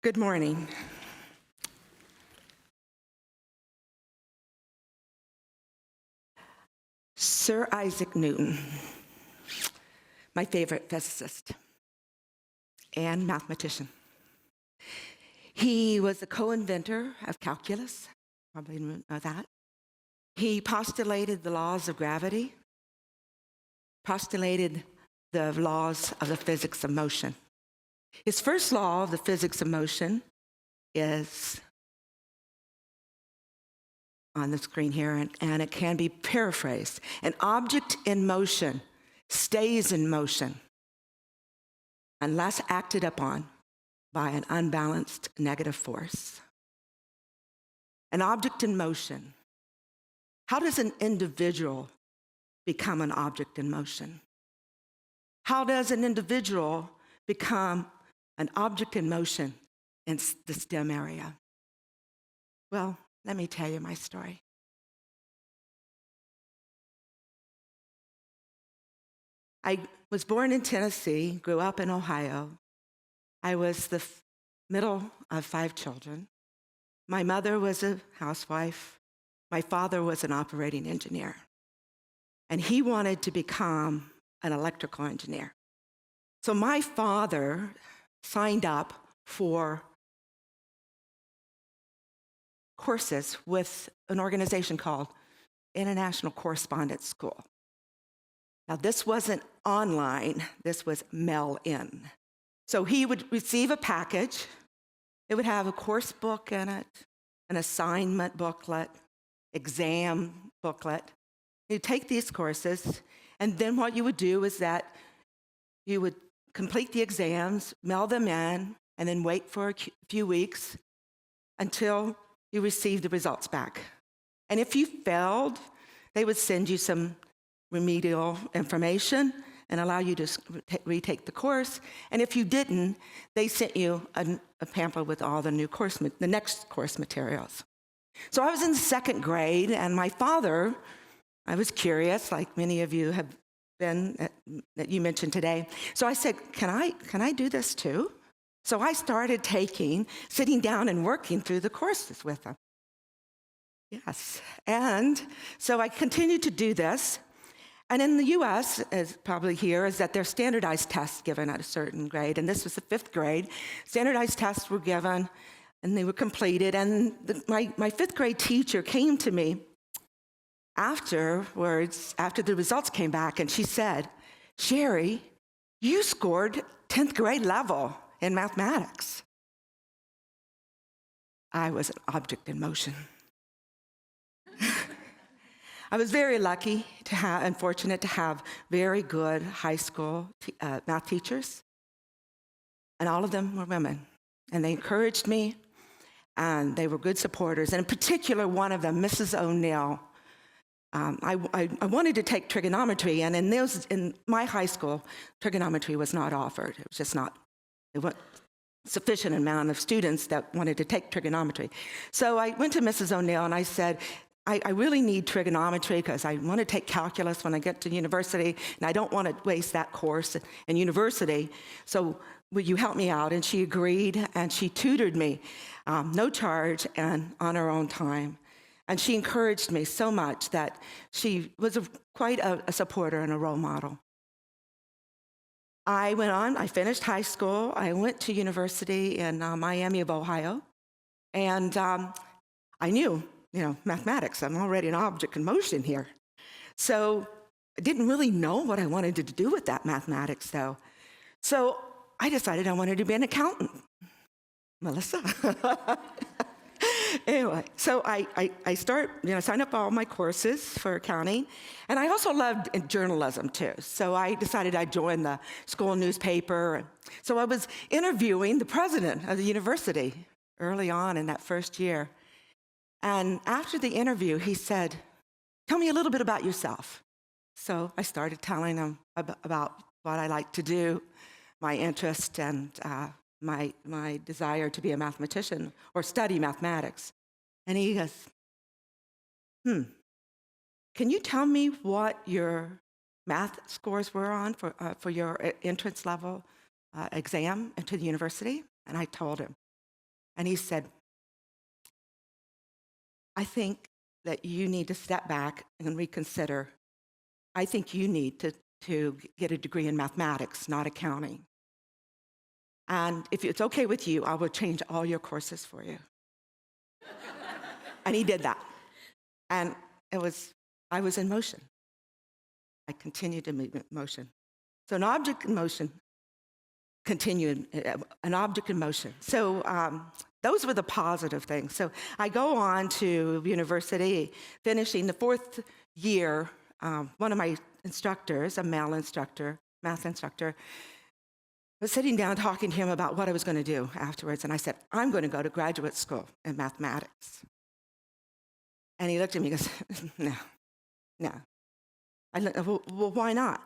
Good morning. Sir Isaac Newton, my favorite physicist and mathematician. He was the co-inventor of calculus, probably know that. He postulated the laws of gravity, postulated the laws of the physics of motion. His first law of the physics of motion is on the screen here, and it can be paraphrased. An object in motion stays in motion unless acted upon by an unbalanced negative force. An object in motion. How does an individual become an object in motion? How does an individual become an object in motion in the STEM area? Well, let me tell you my story. I was born in Tennessee, grew up in Ohio. I was the middle of 5 children. My mother was a housewife. My father was an operating engineer. And he wanted to become an electrical engineer. So my father signed up for courses with an organization called International Correspondence School. Now, this wasn't online, this was mail-in. So he would receive a package. It would have a course book in it, an assignment booklet, exam booklet. You'd take these courses, and then what you would do is that you would complete the exams, mail them in, and then wait for a few weeks until you received the results back. And if you failed, they would send you some remedial information and allow you to retake the course. And if you didn't, they sent you a pamphlet with all the next course materials. So I was in the 2nd grade, and my father, I was curious, like many of you have been, that you mentioned today. So I said, can I do this too? So I started sitting down and working through the courses with them. Yes, and so I continued to do this. And in the US, as probably here, is that there's standardized tests given at a certain grade. And this was the 5th grade. Standardized tests were given, and they were completed. And my 5th grade teacher came to me afterwards, after the results came back, and she said, "Sherry, you scored 10th grade level in mathematics." I was an object in motion. I was very lucky and fortunate to have very good high school math teachers, and all of them were women. And they encouraged me, and they were good supporters. And in particular, one of them, Mrs. O'Neill. I wanted to take trigonometry, and in my high school, trigonometry was not offered. It was just not. There wasn't sufficient amount of students that wanted to take trigonometry. So I went to Mrs. O'Neill, and I said, I really need trigonometry because I want to take calculus when I get to university, and I don't want to waste that course in university. So will you help me out? And she agreed, and she tutored me, no charge and on her own time. And she encouraged me so much that she was quite a supporter and a role model. I went on, I finished high school, I went to university in Miami of Ohio, and I knew, mathematics, I'm already an object in motion here. So I didn't really know what I wanted to do with that mathematics, though. So I decided I wanted to be an accountant. Melissa. Anyway, so I signed up all my courses for accounting, and I also loved journalism too. So I decided I'd join the school newspaper. So I was interviewing the president of the university early on in that first year. And after the interview, he said, "Tell me a little bit about yourself." So I started telling him about what I like to do, my interest, and my desire to be a mathematician or study mathematics. And he goes, "Can you tell me what your math scores were on for your entrance level exam into the university?" And I told him. And he said, I think that you need to step back and reconsider. I think you need to get a degree in mathematics, not accounting. And if it's okay with you, I will change all your courses for you. And he did that. And I was in motion. I continued to move in motion. So an object in motion continued, an object in motion. So those were the positive things. So I go on to university, finishing the 4th year. One of my instructors, a male instructor, math instructor, was sitting down talking to him about what I was going to do afterwards. And I said, I'm going to go to graduate school in mathematics. And he looked at me and goes, no. I said, well, why not?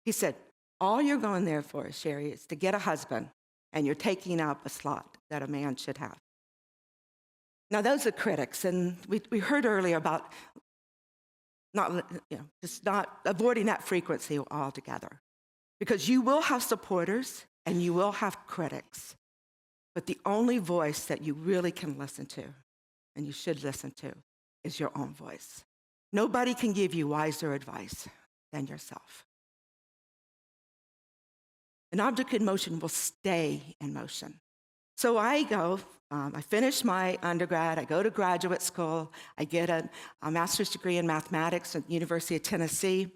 He said, all you're going there for, Sherry, is to get a husband, and you're taking up a slot that a man should have. Now, those are critics, and we heard earlier about just not avoiding that frequency altogether. Because you will have supporters and you will have critics, but the only voice that you really can listen to, and you should listen to, is your own voice. Nobody can give you wiser advice than yourself. An object in motion will stay in motion. So I go, I finish my undergrad, I go to graduate school, I get a master's degree in mathematics at the University of Tennessee.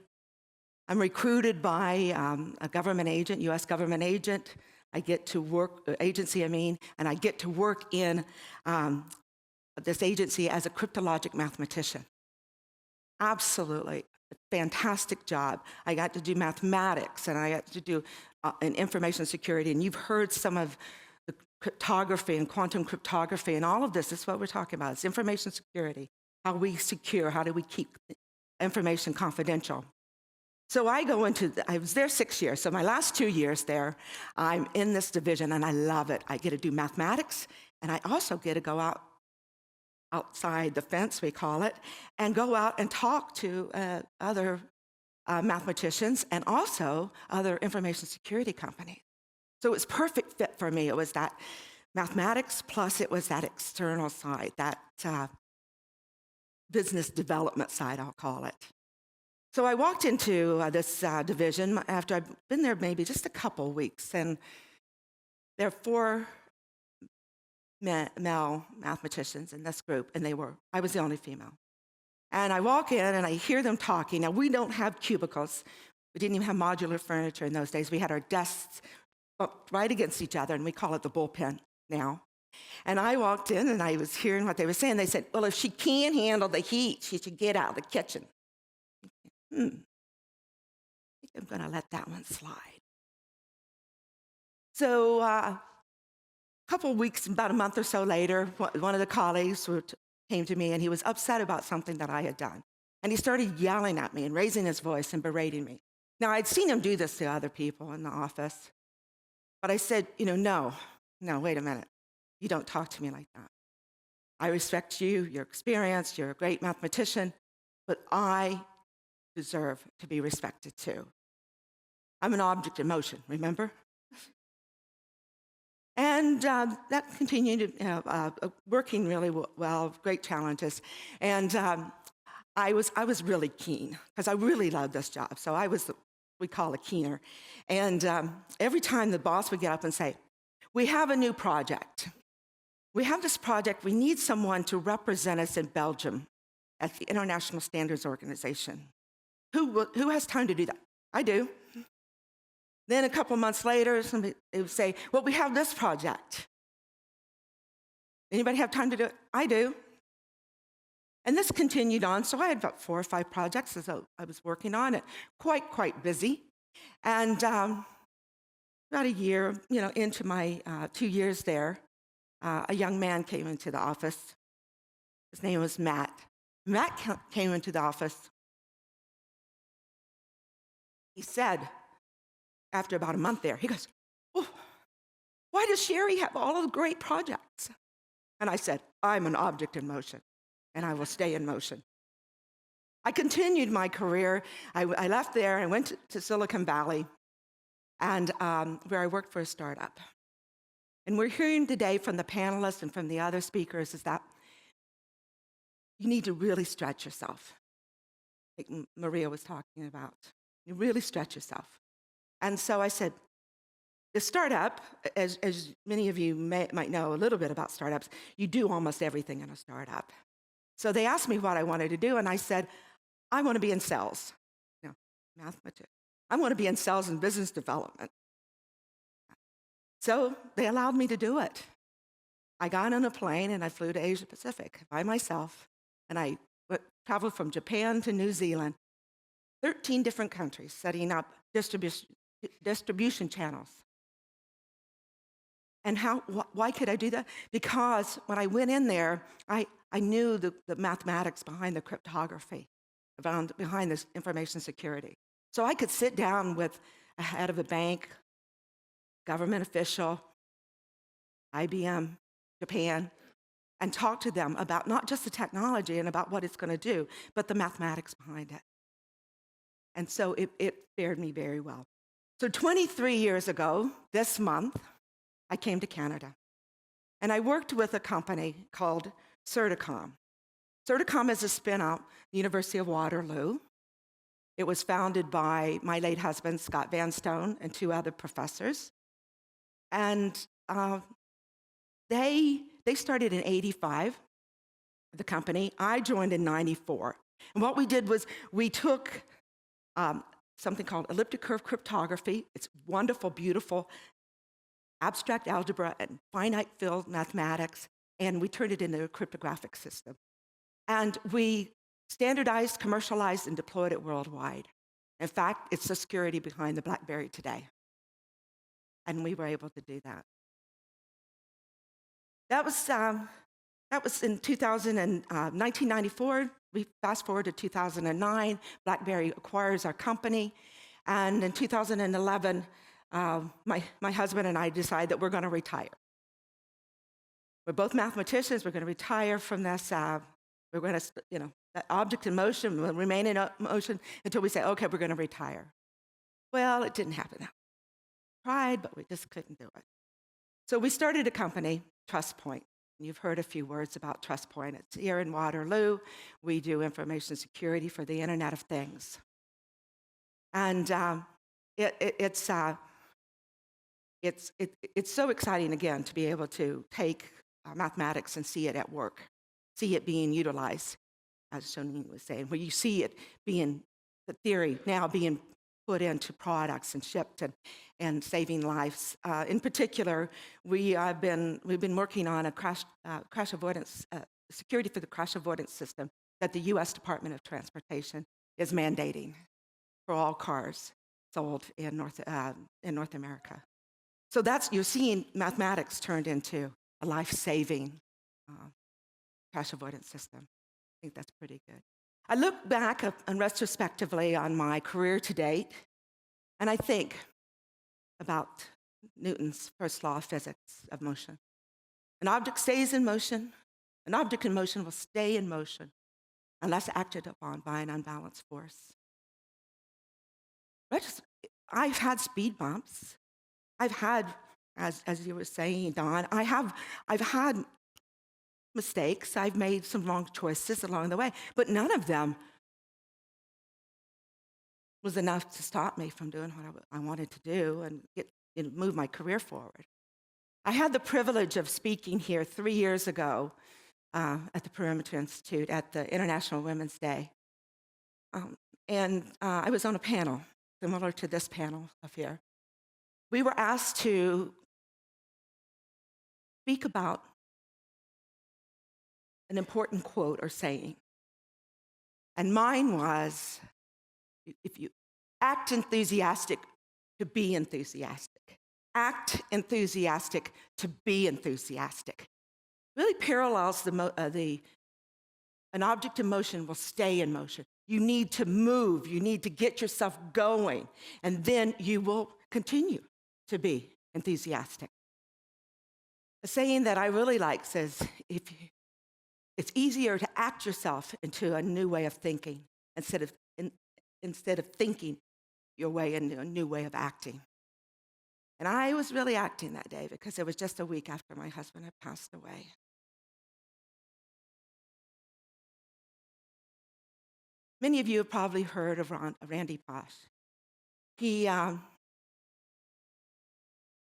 I'm recruited by a government agent, U.S. government agent. I get to work, and I get to work in this agency as a cryptologic mathematician. Absolutely fantastic job. I got to do mathematics, and I got to do in information security, and you've heard some of the cryptography and quantum cryptography, and all of this is what we're talking about. It's information security, how we secure, how do we keep information confidential. So I was there 6 years, so my last 2 years there, I'm in this division, and I love it. I get to do mathematics, and I also get to go outside the fence, we call it, and go out and talk to other mathematicians and also other information security companies. So it was perfect fit for me. It was that mathematics plus it was that external side, that business development side, I'll call it. So I walked into this division after I'd been there maybe just a couple weeks, and there are 4 male mathematicians in this group, and I was the only female. And I walk in and I hear them talking. Now, we don't have cubicles. We didn't even have modular furniture in those days. We had our desks right against each other, and we call it the bullpen now. And I walked in and I was hearing what they were saying. They said, well, if she can't handle the heat, she should get out of the kitchen. I think I'm going to let that one slide. So a couple of weeks, about a month or so later, one of the colleagues came to me, and he was upset about something that I had done. And he started yelling at me and raising his voice and berating me. Now, I'd seen him do this to other people in the office, but I said, no, wait a minute. You don't talk to me like that. I respect you, your experience, you're a great mathematician, but I deserve to be respected too. I'm an object in motion, remember? And that continued, working really well, great challenges. And I was really keen, because I really loved this job. So I was, we call a keener. And every time the boss would get up and say, we have a new project. We have this project. We need someone to represent us in Belgium at the International Standards Organization. Who has time to do that? I do. Then a couple months later, somebody would say, well, we have this project. Anybody have time to do it? I do. And this continued on. So I had about 4 or 5 projects as I was working on it, quite busy. And about a year, into my 2 years there, a young man came into the office. His name was Matt. Matt came into the office. He said, after about a month there, he goes, oh, why does Sherry have all of the great projects? And I said, I'm an object in motion, and I will stay in motion. I continued my career. I left there and went to Silicon Valley, and where I worked for a startup. And we're hearing today from the panelists and from the other speakers is that you need to really stretch yourself, like Maria was talking about. You really stretch yourself. And so I said, the startup, as many of you might know a little bit about startups, you do almost everything in a startup. So they asked me what I wanted to do, and I said, I want to be in sales. No, mathematician. I want to be in sales and business development. So they allowed me to do it. I got on a plane and I flew to Asia Pacific by myself, and I traveled from Japan to New Zealand, 13 different countries, setting up distribution channels. And why could I do that? Because when I went in there, I knew the mathematics behind the cryptography, behind this information security. So I could sit down with a head of a bank, government official, IBM, Japan, and talk to them about not just the technology and about what it's going to do, but the mathematics behind it. And so it fared me very well. So 23 years ago, this month, I came to Canada. And I worked with a company called Certicom. Certicom is a spin-out, the University of Waterloo. It was founded by my late husband, Shannon-Vanstone, and 2 other professors. And they started in 85, the company. I joined in 94. And what we did was we took something called elliptic curve cryptography. It's wonderful, beautiful, abstract algebra and finite field mathematics, and we turned it into a cryptographic system. And we standardized, commercialized, and deployed it worldwide. In fact, it's the security behind the BlackBerry today. And we were able to do that. That was in 1994. We fast forward to 2009. BlackBerry acquires our company. And in 2011, my husband and I decide that we're going to retire. We're both mathematicians. We're going to retire from this. We're going to, that object in motion will remain in motion until we say, okay, we're going to retire. Well, it didn't happen. Tried, but we just couldn't do it. So we started a company, TrustPoint. You've heard a few words about TrustPoint. It's here in Waterloo. We do information security for the Internet of Things. And it's so exciting, again, to be able to take mathematics and see it at work, see it being utilized, as Shannon was saying, where you see it being, the theory now being put into products and shipped and saving lives. In particular, we've been working on a crash avoidance, security for the crash avoidance system that the U.S. Department of Transportation is mandating for all cars sold in North America. So you're seeing mathematics turned into a life-saving crash avoidance system. I think that's pretty good. I look back and retrospectively on my career to date, and I think about Newton's first law of physics of motion. An object stays in motion. An object in motion will stay in motion unless acted upon by an unbalanced force. I've had speed bumps. I've had, as you were saying, Don, I've had mistakes. I've made some wrong choices along the way, but none of them was enough to stop me from doing what I wanted to do and move my career forward. I had the privilege of speaking here 3 years ago at the Perimeter Institute at the International Women's Day. And I was on a panel similar to this panel up here. We were asked to speak about an important quote or saying. And mine was, if you act enthusiastic to be enthusiastic, act enthusiastic to be enthusiastic. Really parallels an object in motion will stay in motion. You need to move, you need to get yourself going, and then you will continue to be enthusiastic. A saying that I really like says, it's easier to act yourself into a new way of thinking instead of thinking your way into a new way of acting. And I was really acting that day because it was just a week after my husband had passed away. Many of you have probably heard of Randy Bosch. He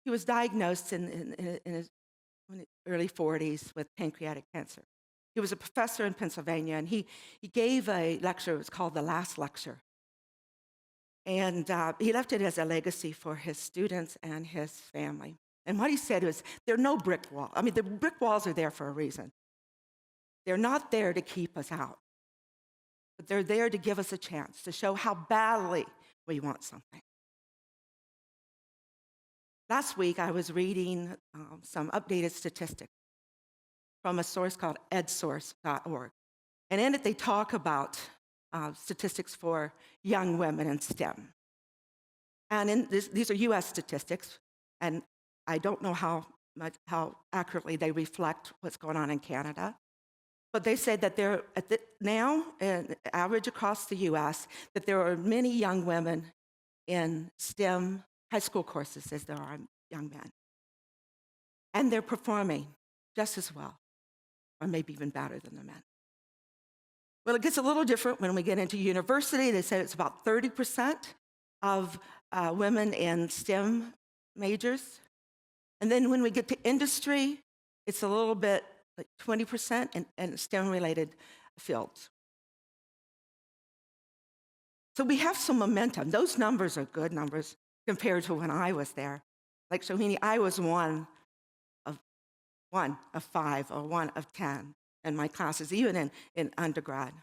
was diagnosed in his early 40s with pancreatic cancer. He was a professor in Pennsylvania, and he gave a lecture. It was called The Last Lecture. And he left it as a legacy for his students and his family. And what he said was, there are no brick walls. I mean, the brick walls are there for a reason. They're not there to keep us out, but they're there to give us a chance to show how badly we want something. Last week, I was reading some updated statistics from a source called edsource.org. And in it, they talk about statistics for young women in STEM. And these are US statistics, and I don't know how accurately they reflect what's going on in Canada. But they say that there now, average across the US, that there are many young women in STEM high school courses as there are young men. And they're performing just as well, or maybe even better than the men. Well, it gets a little different when we get into university. They say it's about 30% of women in STEM majors. And then when we get to industry, it's a little bit like 20% in STEM-related fields. So we have some momentum. Those numbers are good numbers compared to when I was there. Like Shohini, I was one of 5 or 1 of 10 in my classes, even in undergrad.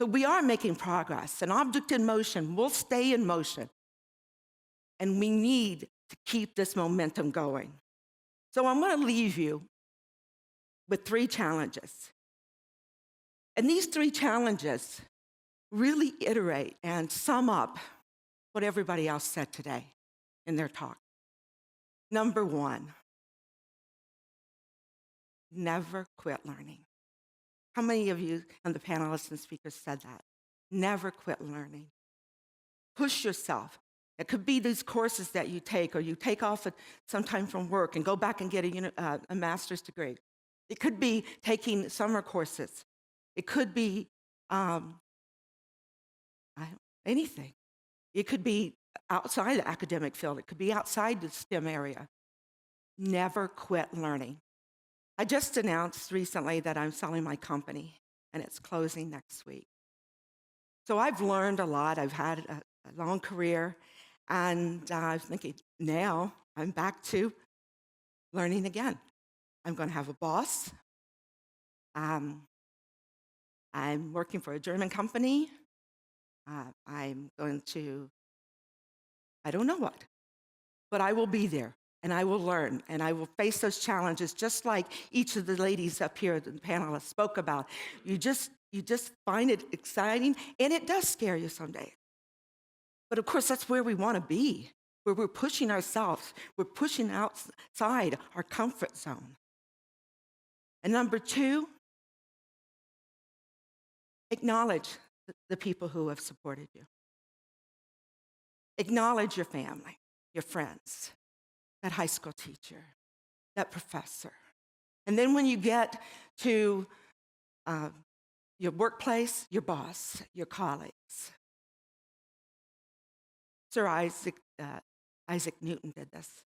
So we are making progress. An object in motion will stay in motion. And we need to keep this momentum going. So I'm going to leave you with 3 challenges. And these 3 challenges really iterate and sum up what everybody else said today in their talk. Number 1, never quit learning. How many of you on the panelists and speakers said that? Never quit learning. Push yourself. It could be these courses that you take, or you take off some time from work and go back and get a master's degree. It could be taking summer courses. It could be anything. It could be outside the academic field. It could be outside the STEM area. Never quit learning. I just announced recently that I'm selling my company, and it's closing next week. So I've learned a lot. I've had a long career, and I was thinking, now I'm back to learning again. I'm going to have a boss. I'm working for a German company. I'm going to, I don't know what, but I will be there, and I will learn, and I will face those challenges just like each of the ladies up here, the panelists, spoke about. You just find it exciting, and it does scare you some days. But of course, that's where we want to be, where we're pushing ourselves. We're pushing outside our comfort zone. And number 2, acknowledge the people who have supported you. Acknowledge your family, your friends, that high school teacher, that professor. And then when you get to your workplace, your boss, your colleagues. Sir Isaac Newton did this.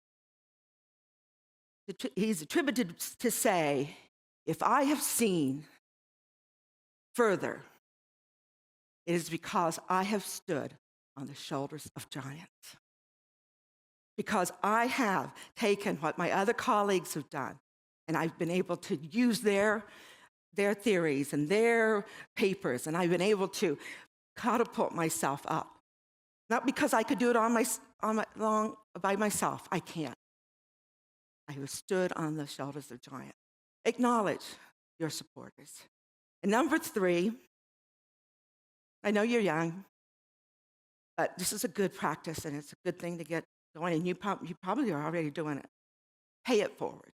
He's attributed to say, if I have seen further, it is because I have stood on the shoulders of giants. Because I have taken what my other colleagues have done, and I've been able to use their theories and their papers, and I've been able to catapult myself up. Not because I could do it by myself. I can't. I have stood on the shoulders of giants. Acknowledge your supporters. And number 3, I know you're young, but this is a good practice, and it's a good thing to get going, and you probably are already doing it. Pay it forward.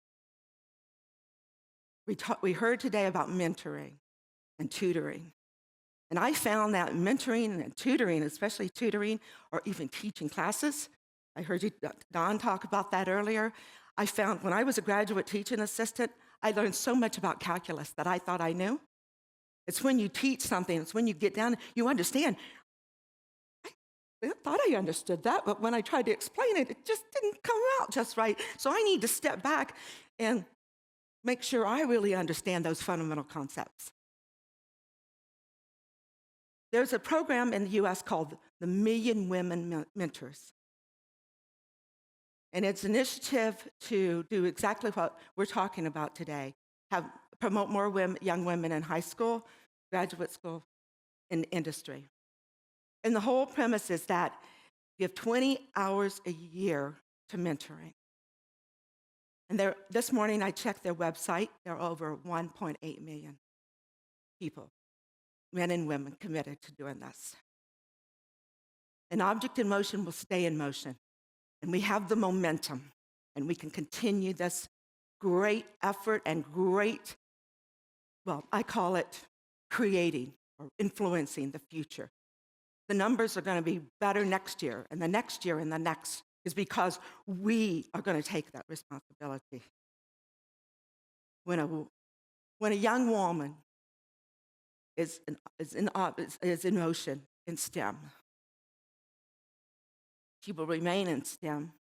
We heard today about mentoring and tutoring. And I found that mentoring and tutoring, especially tutoring or even teaching classes, I heard you, Don, talk about that earlier. I found when I was a graduate teaching assistant, I learned so much about calculus that I thought I knew. It's when you teach something, it's when you get down, you understand. I thought I understood that, but when I tried to explain it, it just didn't come out just right. So I need to step back and make sure I really understand those fundamental concepts. There's a program in the US called the Million Women Mentors. And it's an initiative to do exactly what we're talking about today, promote more young women in high school, graduate school, and industry. And the whole premise is that you have 20 hours a year to mentoring. And this morning I checked their website. There are over 1.8 million people, men and women, committed to doing this. An object in motion will stay in motion. And we have the momentum. And we can continue this great effort and great, well, I call it creating or influencing the future. The numbers are going to be better next year, and the next year, and the next, is because we are going to take that responsibility. When a young woman is in motion in STEM, she will remain in STEM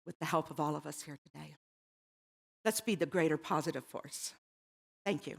with the help of all of us here today. Let's be the greater positive force. Thank you.